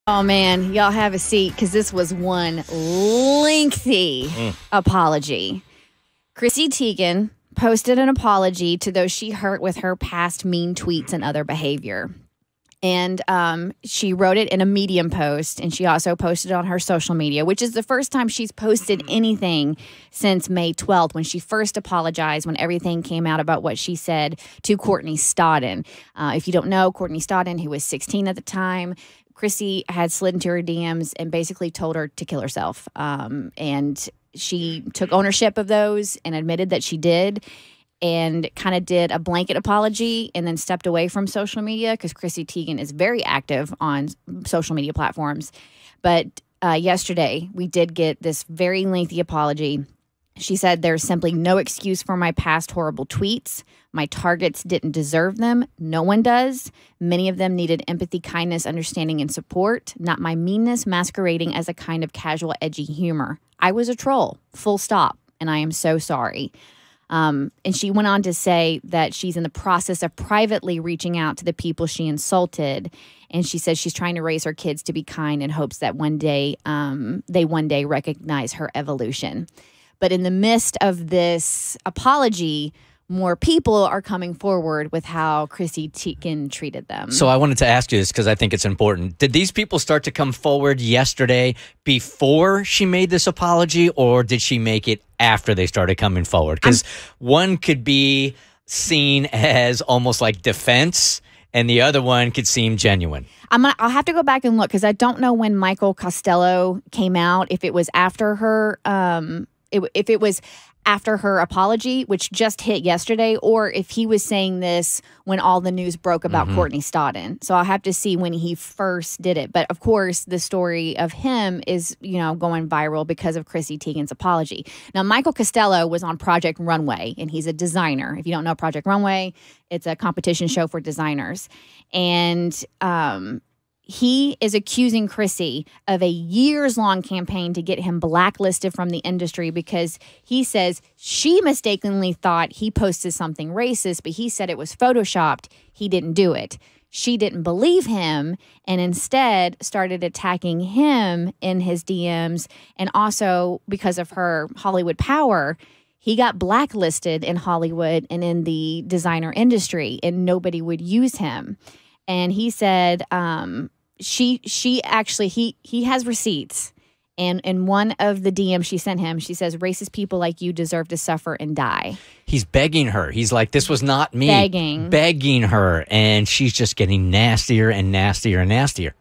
Oh, man, y'all have a seat because this was one lengthy apology. Chrissy Teigen posted an apology to those she hurt with her past mean tweets and other behavior. And she wrote it in a Medium post, and she also posted it on her social media, which is the first time she's posted anything since May 12th, when she first apologized when everything came out about what she said to Courtney Stodden. If you don't know, Courtney Stodden, who was 16 at the time, Chrissy had slid into her DMs and basically told her to kill herself. And she took ownership of those and admitted that she did, and kind of did a blanket apology and then stepped away from social media because Chrissy Teigen is very active on social media platforms. But yesterday, we did get this very lengthy apology. She said, "There's simply no excuse for my past horrible tweets. My targets didn't deserve them. No one does. Many of them needed empathy, kindness, understanding, and support, not my meanness masquerading as a kind of casual, edgy humor. I was a troll, full stop, and I am so sorry." And she went on to say that she's in the process of privately reaching out to the people she insulted. And she says she's trying to raise her kids to be kind in hopes that one day they one day recognize her evolution. But in the midst of this apology, more people are coming forward with how Chrissy Teigen treated them. So I wanted to ask you this because I think it's important. Did these people start to come forward yesterday before she made this apology, or did she make it after they started coming forward? Because one could be seen as almost like defense, and the other one could seem genuine. I'll have to go back and look because I don't know when Michael Costello came out, if it was after her if it was after her apology, which just hit yesterday, or if he was saying this when all the news broke about Courtney Stodden. So I'll have to see when he first did it. But of course, the story of him is, going viral because of Chrissy Teigen's apology. Now, Michael Costello was on Project Runway, and he's a designer. If you don't know Project Runway, it's a competition show for designers. And he is accusing Chrissy of a years-long campaign to get him blacklisted from the industry because he says she mistakenly thought he posted something racist, but he said it was photoshopped. He didn't do it. She didn't believe him and instead started attacking him in his DMs. And also because of her Hollywood power, he got blacklisted in Hollywood and in the designer industry, and nobody would use him. And he said he has receipts. And in one of the DMs she sent him, she says, "Racist people like you deserve to suffer and die." He's begging her. He's like, "This was not me." Begging her. And she's just getting nastier and nastier and nastier.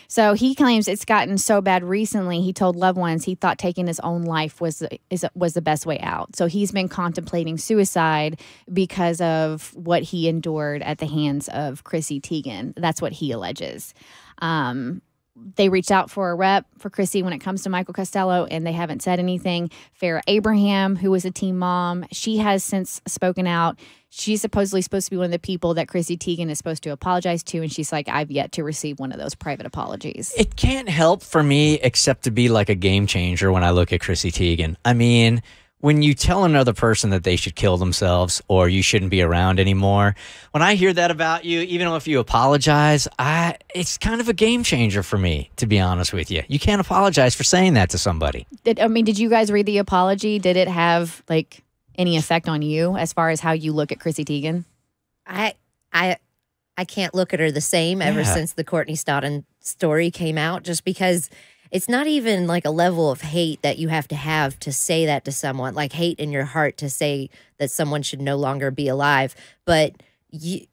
So he claims it's gotten so bad recently, he told loved ones he thought taking his own life was the best way out. So he's been contemplating suicide because of what he endured at the hands of Chrissy Teigen. That's what he alleges. They reached out for a rep for Chrissy when it comes to Michael Costello, and they haven't said anything. Farrah Abraham, who was a teen mom, she has since spoken out. She's supposedly supposed to be one of the people that Chrissy Teigen is supposed to apologize to, and she's like, "I've yet to receive one of those private apologies." It can't help for me except to be like a game changer when I look at Chrissy Teigen. I mean, when you tell another person that they should kill themselves or you shouldn't be around anymore, when I hear that about you, even if you apologize, it's kind of a game changer for me, to be honest with you. You can't apologize for saying that to somebody. Did you guys read the apology? Did it have any effect on you as far as how you look at Chrissy Teigen? I can't look at her the same ever since the Courtney Stodden story came out, just because it's not even like a level of hate that you have to say that to someone, like hate in your heart to say that someone should no longer be alive. But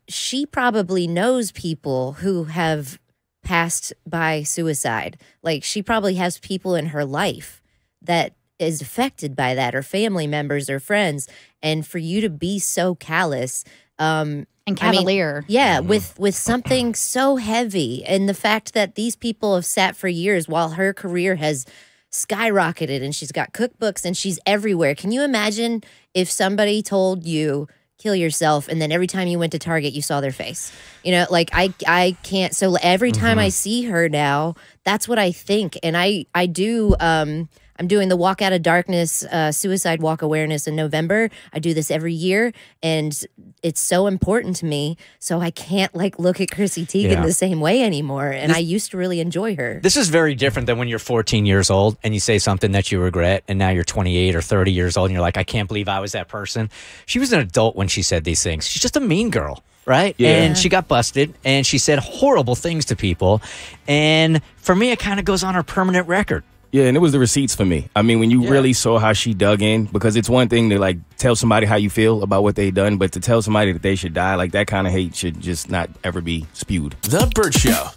she probably knows people who have passed by suicide. Like, she probably has people in her life that is affected by that, or family members or friends. And for you to be so callous, and cavalier. With something so heavy, and the fact that these people have sat for years while her career has skyrocketed and she's got cookbooks and she's everywhere. Can you imagine if somebody told you, kill yourself, and then every time you went to Target, you saw their face? I can't. So every time I see her now, that's what I think. And I I'm doing the Walk Out of Darkness Suicide Walk Awareness in November. I do this every year, and it's so important to me. So I can't like look at Chrissy Teigen the same way anymore. And I used to really enjoy her. This is very different than when you're 14 years old and you say something that you regret, and now you're 28 or 30 years old and you're like, I can't believe I was that person. She was an adult when she said these things. She's just a mean girl. Right? Yeah. And she got busted and she said horrible things to people. And for me, it kind of goes on her permanent record. Yeah, and it was the receipts for me. I mean, when you really saw how she dug in, because it's one thing to like tell somebody how you feel about what they done, but to tell somebody that they should die, like that kind of hate should just not ever be spewed. The BERT Show.